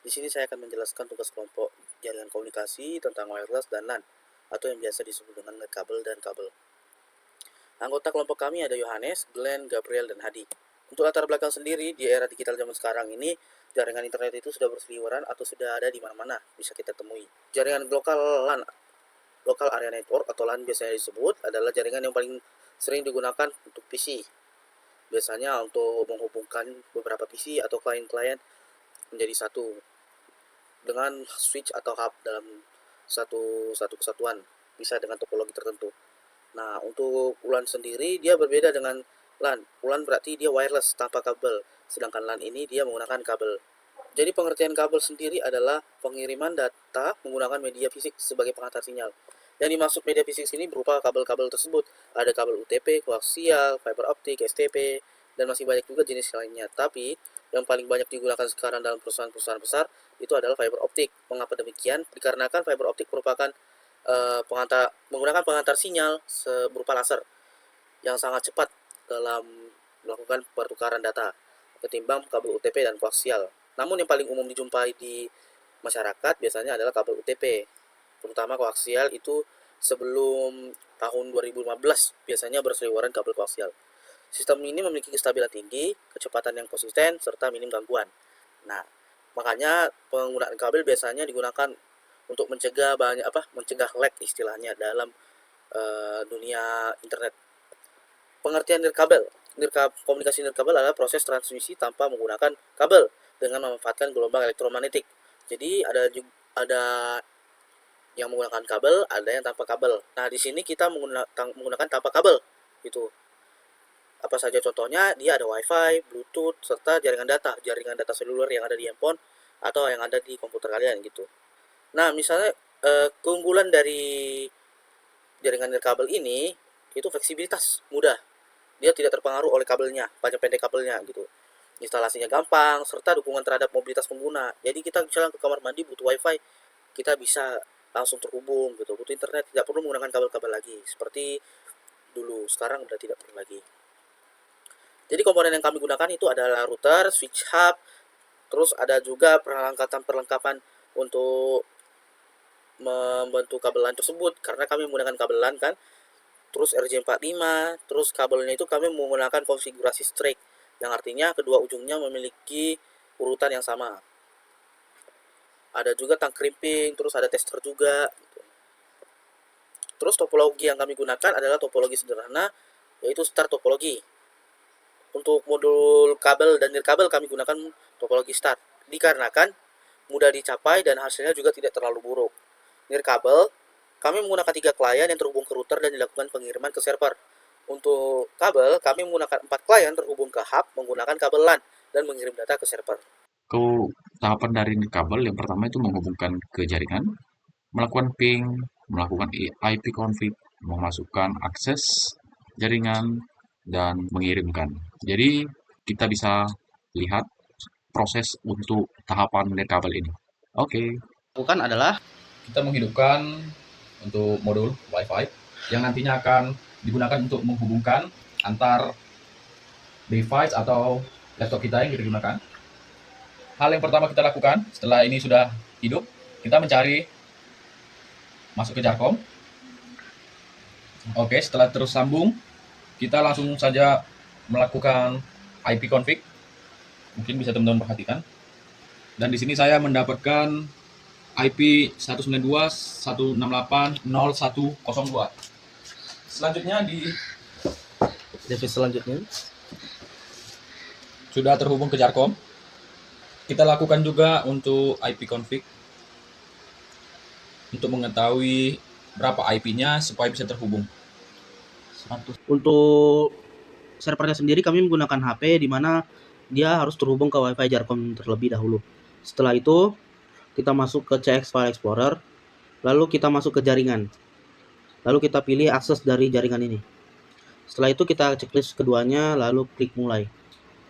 Di sini saya akan menjelaskan tugas kelompok jaringan komunikasi tentang wireless dan LAN, atau yang biasa disebut dengan kabel dan kabel. Anggota kelompok kami ada Yohanes, Glenn, Gabriel, dan Hadi. Untuk latar belakang sendiri, di era digital zaman sekarang ini, jaringan internet itu sudah berseliweran atau sudah ada di mana-mana, bisa kita temui. Jaringan lokal LAN, Local Area Network atau LAN biasanya disebut, adalah jaringan yang paling sering digunakan untuk PC. Biasanya untuk menghubungkan beberapa PC atau klien-klien menjadi satu dengan switch atau hub dalam satu kesatuan, bisa dengan topologi tertentu. Nah, untuk ULAN sendiri dia berbeda dengan LAN. ULAN berarti dia wireless tanpa kabel, sedangkan LAN ini dia menggunakan kabel. Jadi pengertian kabel sendiri adalah pengiriman data menggunakan media fisik sebagai pengantar sinyal. Yang dimaksud media fisik sini berupa kabel-kabel tersebut. Ada kabel UTP, koaksial, fiber optik, STP, dan masih banyak juga jenis lainnya. Tapi yang paling banyak digunakan sekarang dalam perusahaan-perusahaan besar itu adalah fiber optik. Mengapa demikian? Dikarenakan fiber optik merupakan menggunakan pengantar sinyal berupa laser yang sangat cepat dalam melakukan pertukaran data ketimbang kabel UTP dan koaksial. Namun yang paling umum dijumpai di masyarakat biasanya adalah kabel UTP, terutama koaksial itu sebelum tahun 2015 biasanya berseliweran kabel koaksial. Sistem ini memiliki kestabilan tinggi, kecepatan yang konsisten, serta minim gangguan. Nah, makanya penggunaan kabel biasanya digunakan untuk mencegah lag istilahnya dalam dunia internet. Pengertian nirkabel. Komunikasi nirkabel adalah proses transmisi tanpa menggunakan kabel dengan memanfaatkan gelombang elektromagnetik. Jadi ada yang menggunakan kabel, ada yang tanpa kabel. Nah, di sini kita menggunakan tanpa kabel. Itu apa saja contohnya? Dia ada WiFi, Bluetooth, serta jaringan data seluler yang ada di handphone atau yang ada di komputer kalian gitu. Nah, misalnya keunggulan dari jaringan nirkabel ini itu fleksibilitas, mudah. Dia tidak terpengaruh oleh kabelnya, panjang pendek kabelnya gitu. Instalasinya gampang, serta dukungan terhadap mobilitas pengguna. Jadi kita misalnya ke kamar mandi butuh wifi, kita bisa langsung terhubung gitu. Butuh internet, tidak perlu menggunakan kabel-kabel lagi. Seperti dulu, sekarang udah tidak perlu lagi. Jadi komponen yang kami gunakan itu adalah router, switch hub, terus ada juga perlengkapan untuk membentuk kabel LAN tersebut. Karena kami menggunakan kabel LAN kan, terus RJ45, terus kabelnya itu kami menggunakan konfigurasi straight, yang artinya kedua ujungnya memiliki urutan yang sama. Ada juga tang crimping, terus ada tester juga. Terus topologi yang kami gunakan adalah topologi sederhana, yaitu star topologi. Untuk modul kabel dan nirkabel kami gunakan topologi star, dikarenakan mudah dicapai dan hasilnya juga tidak terlalu buruk. Nirkabel, kami menggunakan 3 klien yang terhubung ke router dan dilakukan pengiriman ke server. Untuk kabel, kami menggunakan 4 klien terhubung ke hub menggunakan kabel LAN dan mengirim data ke server. Tahapan dari kabel yang pertama itu menghubungkan ke jaringan, melakukan ping, melakukan IP config, memasukkan akses jaringan, dan mengirimkan. Jadi kita bisa lihat proses untuk tahapan dari kabel ini. Oke. Lakukan adalah Kita menghidupkan untuk modul WiFi yang nantinya akan digunakan untuk menghubungkan antar device atau laptop kita yang kita gunakan. Hal yang pertama kita lakukan setelah ini sudah hidup, kita mencari masuk ke Jarkom. Oke, setelah tersambung, kita langsung saja melakukan IP config. Mungkin bisa teman-teman perhatikan. Dan di sini saya mendapatkan IP 192.168.0102. Selanjutnya di device selanjutnya. sudah terhubung ke Jarkom. Kita lakukan juga untuk IP config untuk mengetahui berapa IP-nya supaya bisa terhubung. Untuk servernya sendiri kami menggunakan HP di mana dia harus terhubung ke WiFi Jarkom terlebih dahulu. Setelah itu kita masuk ke CX File Explorer, lalu kita masuk ke jaringan. Lalu kita pilih akses dari jaringan ini. Setelah itu kita checklist keduanya, lalu klik mulai.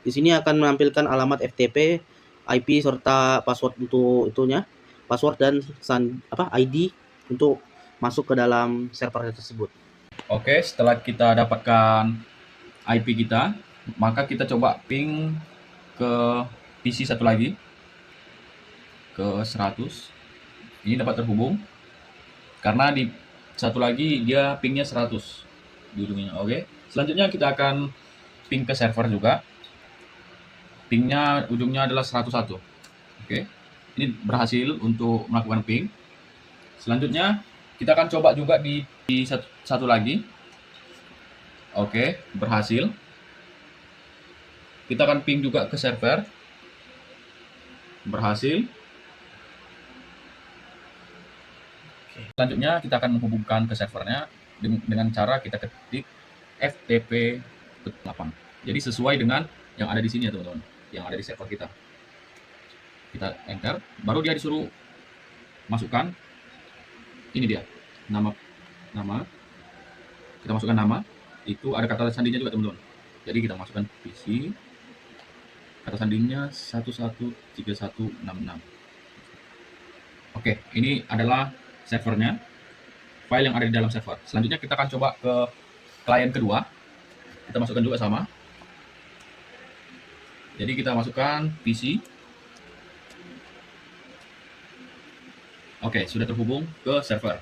Di sini akan menampilkan alamat FTP, IP serta password untuk itunya, password dan ID untuk masuk ke dalam server tersebut. Oke, setelah kita dapatkan IP kita, maka kita coba ping ke PC satu lagi. ke 100. Ini dapat terhubung karena di satu lagi dia pingnya 100 di ujungnya. Oke. Selanjutnya kita akan ping ke server juga. Pingnya ujungnya adalah 101. Oke. Ini berhasil untuk melakukan ping. Selanjutnya kita akan coba juga di satu lagi. Oke, berhasil. Kita akan ping juga ke server. Berhasil. Selanjutnya kita akan menghubungkan ke servernya dengan cara kita ketik FTP 8. Jadi sesuai dengan yang ada di sini ya teman-teman, yang ada di server kita. Kita enter, baru dia disuruh masukkan. Ini dia nama. Kita masukkan nama. Itu ada kata sandinya juga teman-teman. Jadi kita masukkan PC. Kata sandinya 113166. Oke, ini adalah servernya, file yang ada di dalam server. Selanjutnya kita akan coba ke klien kedua. Kita masukkan juga sama. Jadi kita masukkan PC. Oke, sudah terhubung ke server.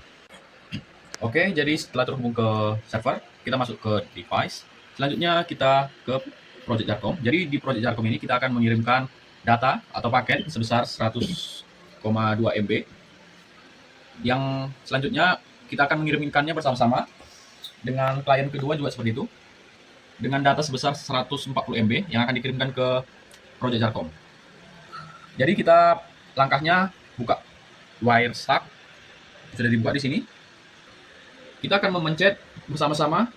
Oke, jadi setelah terhubung ke server, kita masuk ke device. Selanjutnya kita ke Project Jarcom. Jadi di Project Jarcom ini kita akan mengirimkan data atau paket sebesar 100,2 MB. Yang selanjutnya kita akan mengirimkannya bersama-sama dengan klien kedua juga seperti itu. Dengan data sebesar 140 MB yang akan dikirimkan ke Project Jarcom. Jadi kita langkahnya buka wire stack. Sudah dibuka di sini. Kita akan memencet bersama-sama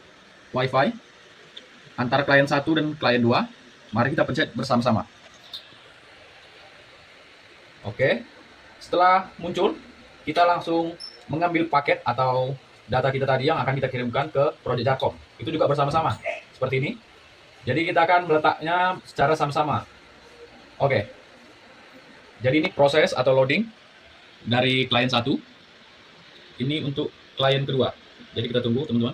WiFi antara klien 1 dan klien 2. Mari kita pencet bersama-sama. Oke. Setelah muncul, kita langsung mengambil paket atau data kita tadi yang akan kita kirimkan ke Project Jarcom. Itu juga bersama-sama. Seperti ini. Jadi kita akan meletaknya secara sama-sama. Oke. Jadi ini proses atau loading dari klien 1. Ini untuk klien kedua. Jadi kita tunggu teman-teman.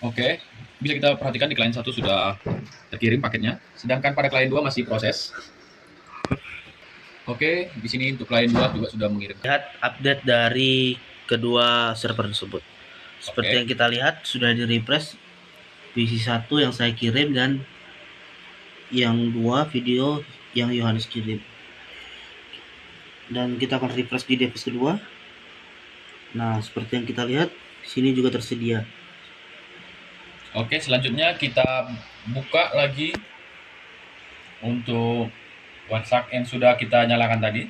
Oke, bisa kita perhatikan di klien 1 sudah terkirim paketnya, sedangkan pada klien 2 masih proses. Oke, di sini untuk klien 2 juga sudah mengirim. Lihat update dari kedua server tersebut. Seperti yang kita lihat sudah di-refresh PC 1 yang saya kirim dan yang 2 video yang Yohanes kirim. Dan kita akan refresh di device kedua. Nah, seperti yang kita lihat, di sini juga tersedia. Oke, selanjutnya kita buka lagi untuk WhatsApp yang sudah kita nyalakan tadi.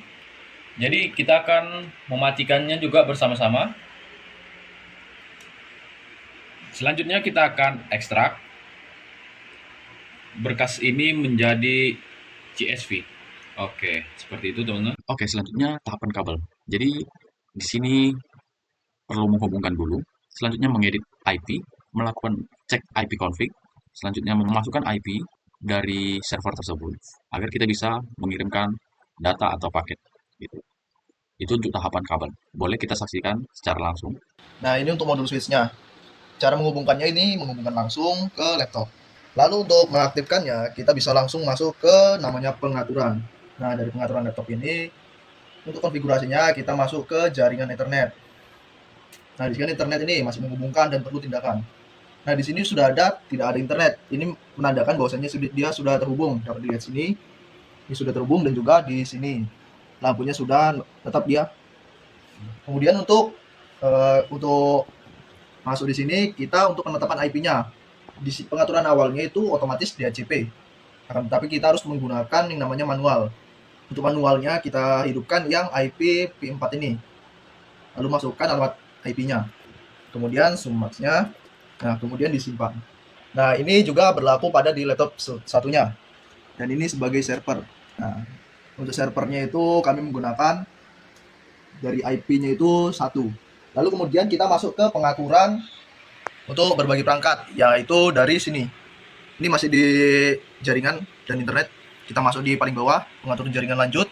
Jadi kita akan mematikannya juga bersama-sama. Selanjutnya kita akan ekstrak berkas ini menjadi CSV. Oke, seperti itu teman-teman. Oke, selanjutnya tahapan kabel. Jadi di sini perlu menghubungkan dulu. Selanjutnya mengedit IP, melakukan cek IP config. Selanjutnya memasukkan IP dari server tersebut agar kita bisa mengirimkan data atau paket. Gitu. Itu untuk tahapan kabel. Boleh kita saksikan secara langsung. Nah, ini untuk modul switch-nya. Cara menghubungkannya ini menghubungkan langsung ke laptop. Lalu untuk mengaktifkannya, kita bisa langsung masuk ke namanya pengaturan. Nah, dari pengaturan laptop ini, untuk konfigurasinya kita masuk ke jaringan Ethernet. Nah, di sini internet ini masih menghubungkan dan perlu tindakan. Nah, di sini sudah tidak ada internet. Ini menandakan bahwasanya dia sudah terhubung. Dapat dilihat sini, ini sudah terhubung dan juga di sini lampunya sudah tetap dia. Kemudian untuk masuk di sini kita untuk penetapan IP-nya. Di pengaturan awalnya itu otomatis DHCP. Akan tetapi kita harus menggunakan yang namanya manual. Untuk manualnya kita hidupkan yang IP P4 ini. Lalu masukkan alamat IP-nya. Kemudian sumaxnya. Nah, kemudian disimpan. Nah, ini juga berlaku pada di laptop satunya. Dan ini sebagai server. Nah, untuk servernya itu kami menggunakan dari IP-nya itu 1. Lalu kemudian kita masuk ke pengaturan untuk berbagi perangkat, yaitu dari sini. Ini masih di jaringan dan internet. Kita masuk di paling bawah, pengatur jaringan lanjut.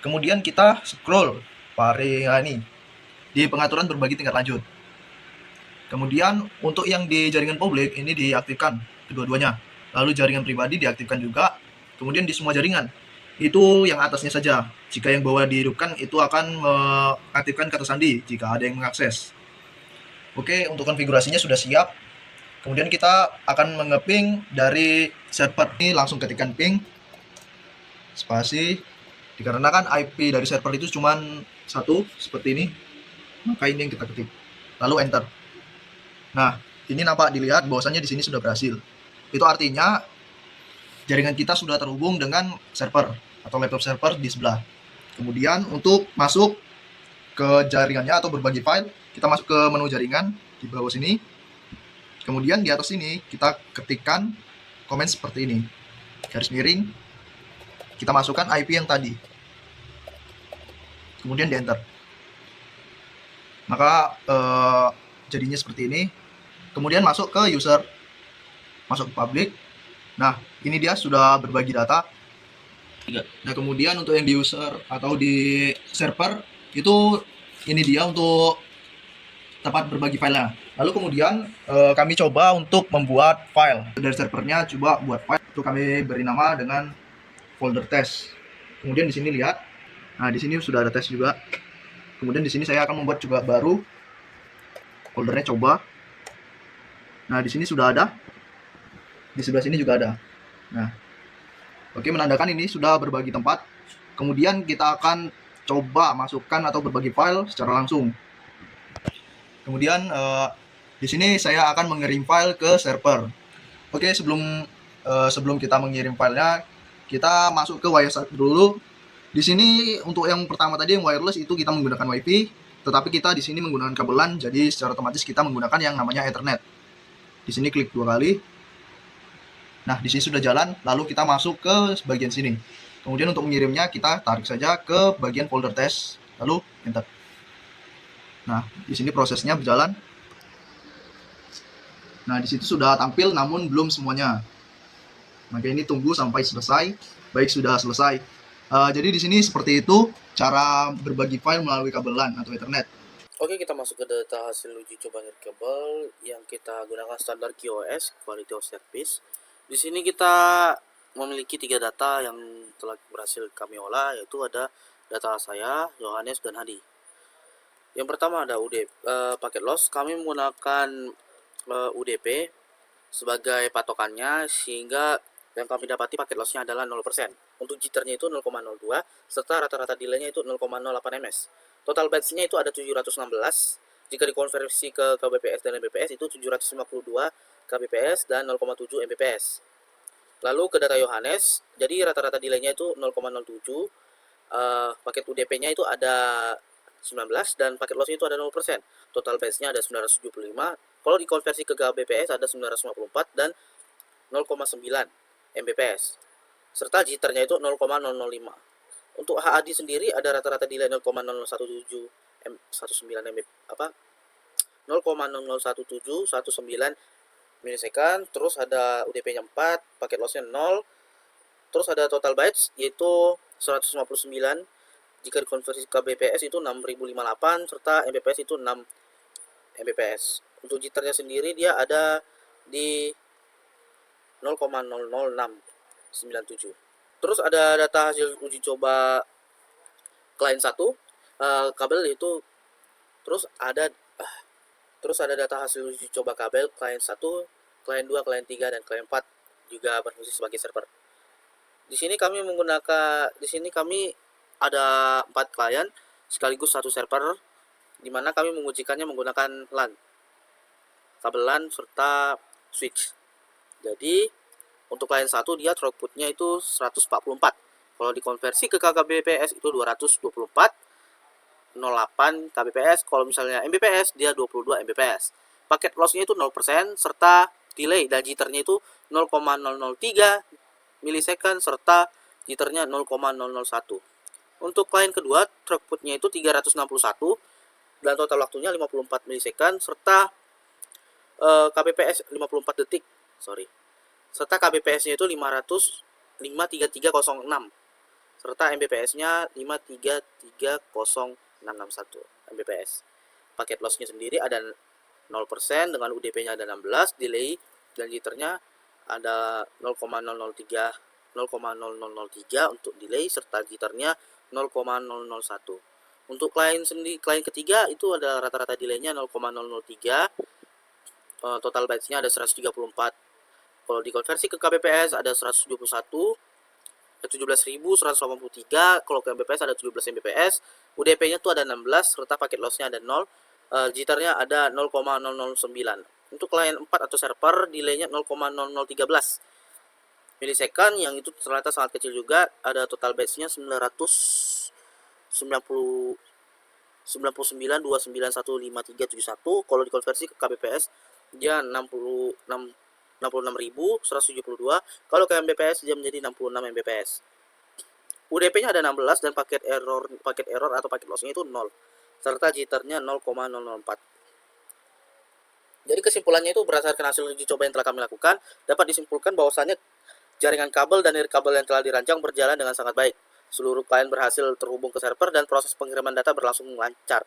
Kemudian kita scroll ini di pengaturan berbagi tingkat lanjut. Kemudian untuk yang di jaringan publik ini diaktifkan kedua-duanya. Lalu jaringan pribadi diaktifkan juga. Kemudian di semua jaringan itu yang atasnya saja. Jika yang bawah dihidupkan itu akan mengaktifkan kata sandi jika ada yang mengakses. Oke, untuk konfigurasinya sudah siap. Kemudian kita akan mengeping dari server. Ini langsung ketikkan ping spasi, dikarenakan IP dari server itu cuma satu seperti ini, maka ini yang kita ketik, lalu enter. Nah, ini nampak dilihat bahwasanya di sini sudah berhasil. Itu artinya jaringan kita sudah terhubung dengan server atau laptop server di sebelah. Kemudian untuk masuk ke jaringannya atau berbagi file, kita masuk ke menu jaringan di bawah sini. Kemudian di atas sini kita ketikkan komen seperti ini, garis miring, kita masukkan IP yang tadi, kemudian di enter. Maka jadinya seperti ini. Kemudian masuk ke user, masuk ke public. Nah, ini dia sudah berbagi data. Nah, kemudian untuk yang di user atau di server itu ini dia untuk tempat berbagi filenya. Lalu kemudian kami coba untuk membuat file dari servernya, coba buat file. Itu kami beri nama dengan folder test. Kemudian di sini lihat, nah di sini sudah ada tes juga. Kemudian di sini saya akan membuat juga baru foldernya coba. Nah di sini sudah ada, di sebelah sini juga ada. Nah, oke, menandakan ini sudah berbagi tempat. Kemudian kita akan coba masukkan atau berbagi file secara langsung. Kemudian di sini saya akan mengirim file ke server. Oke, sebelum kita mengirim filenya, kita masuk ke WireSat dulu. Di sini untuk yang pertama tadi yang wireless itu kita menggunakan WiFi, tetapi kita di sini menggunakan kabelan, jadi secara otomatis kita menggunakan yang namanya Ethernet. Di sini klik 2 kali. Nah, di sini sudah jalan, lalu kita masuk ke bagian sini. Kemudian untuk mengirimnya kita tarik saja ke bagian folder test, lalu enter. Nah, di sini prosesnya berjalan. Nah, di situ sudah tampil namun belum semuanya. Maka ini tunggu sampai selesai. Baik, sudah selesai. Jadi di sini seperti itu cara berbagi file melalui kabelan atau Ethernet. Oke, kita masuk ke data hasil uji coba kabel yang kita gunakan standar QoS, Quality of Service. Di sini kita memiliki 3 data yang telah berhasil kami olah, yaitu ada data saya, Yohanes, dan Hadi. Yang pertama ada paket loss. Kami menggunakan UDP sebagai patokannya, sehingga yang kami dapati paket lossnya adalah 0%. Untuk jitternya itu 0,02, serta rata-rata delay-nya itu 0,08 ms. Total bytes-nya itu ada 716. Jika dikonversi ke kbps dan mbps itu 752 kbps dan 0,7 mbps. Lalu ke data Yohanes, jadi rata-rata delay-nya itu 0,07. Paket UDP-nya itu ada 19 dan paket loss itu ada 0%. Total bytes-nya ada 975. Kalau dikonversi ke kbps ada 954 dan 0,9 mbps. Serta jitternya itu 0,005. Untuk HAD sendiri ada rata-rata delay 0,0017 milisecond, terus ada UDP-nya 4, paket loss-nya 0, terus ada total bytes yaitu 159. Jika dikonversi ke BPS itu 6058 serta Mbps itu 6 Mbps. Untuk jitternya sendiri dia ada di 0,00697. Terus ada data hasil uji coba klien 1 kabel itu, terus ada data hasil uji coba kabel klien 1, klien 2, klien 3 dan klien 4 juga berfungsi sebagai server. Di sini kami ada 4 klien sekaligus 1 server, di mana kami mengujikannya menggunakan LAN, kabel LAN serta switch. Jadi untuk klien 1 dia throughputnya itu 144. Kalau dikonversi ke kbps itu 224 08 kbps. Kalau misalnya mbps dia 22 mbps. Paket lossnya itu 0% serta delay dan jitternya itu 0,003 milisecond serta jitternya 0,001. Untuk klien kedua throughputnya itu 361 dan total waktunya 54 milisecond serta kbps 54 detik. Serta kbps-nya itu 53306 serta mbps-nya 5330661 mbps. Paket loss-nya sendiri ada 0% dengan UDP-nya ada 16, delay dan jitternya ada 0,003 0,0003 untuk delay serta jitarnya 0,001. Untuk klien ketiga itu ada rata-rata delaynya 0,003. Total bytesnya ada 134. Kalau dikonversi ke kbps ada 171, 17.183. Kalau ke mbps ada 17 mbps. UDP-nya tuh ada 16 serta paket loss-nya ada 0. Jitarnya ada 0,0009. Untuk klien 4 atau server delay-nya 0,0013 milisecond, yang itu ternyata sangat kecil juga. Ada total bytes-nya 999.2915371. Kalau dikonversi ke kbps dia 66.172. Kalau ke mbps dia menjadi 66 mbps. UDP-nya ada 16 dan paket error atau paket loss-nya itu 0 serta jitarnya 0,004. Jadi kesimpulannya itu berdasarkan hasil uji coba yang telah kami lakukan, dapat disimpulkan bahwasannya jaringan kabel dan nirkabel yang telah dirancang berjalan dengan sangat baik. Seluruh klien berhasil terhubung ke server dan proses pengiriman data berlangsung lancar.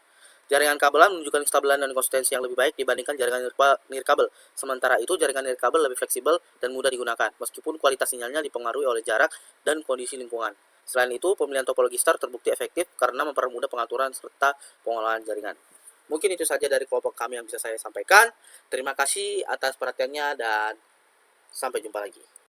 Jaringan kabelan menunjukkan kestabilan dan konsistensi yang lebih baik dibandingkan jaringan nirkabel. Sementara itu, jaringan nirkabel lebih fleksibel dan mudah digunakan, meskipun kualitas sinyalnya dipengaruhi oleh jarak dan kondisi lingkungan. Selain itu, pemilihan topologi star terbukti efektif karena mempermudah pengaturan serta pengolahan jaringan. Mungkin itu saja dari kelompok kami yang bisa saya sampaikan. Terima kasih atas perhatiannya dan sampai jumpa lagi.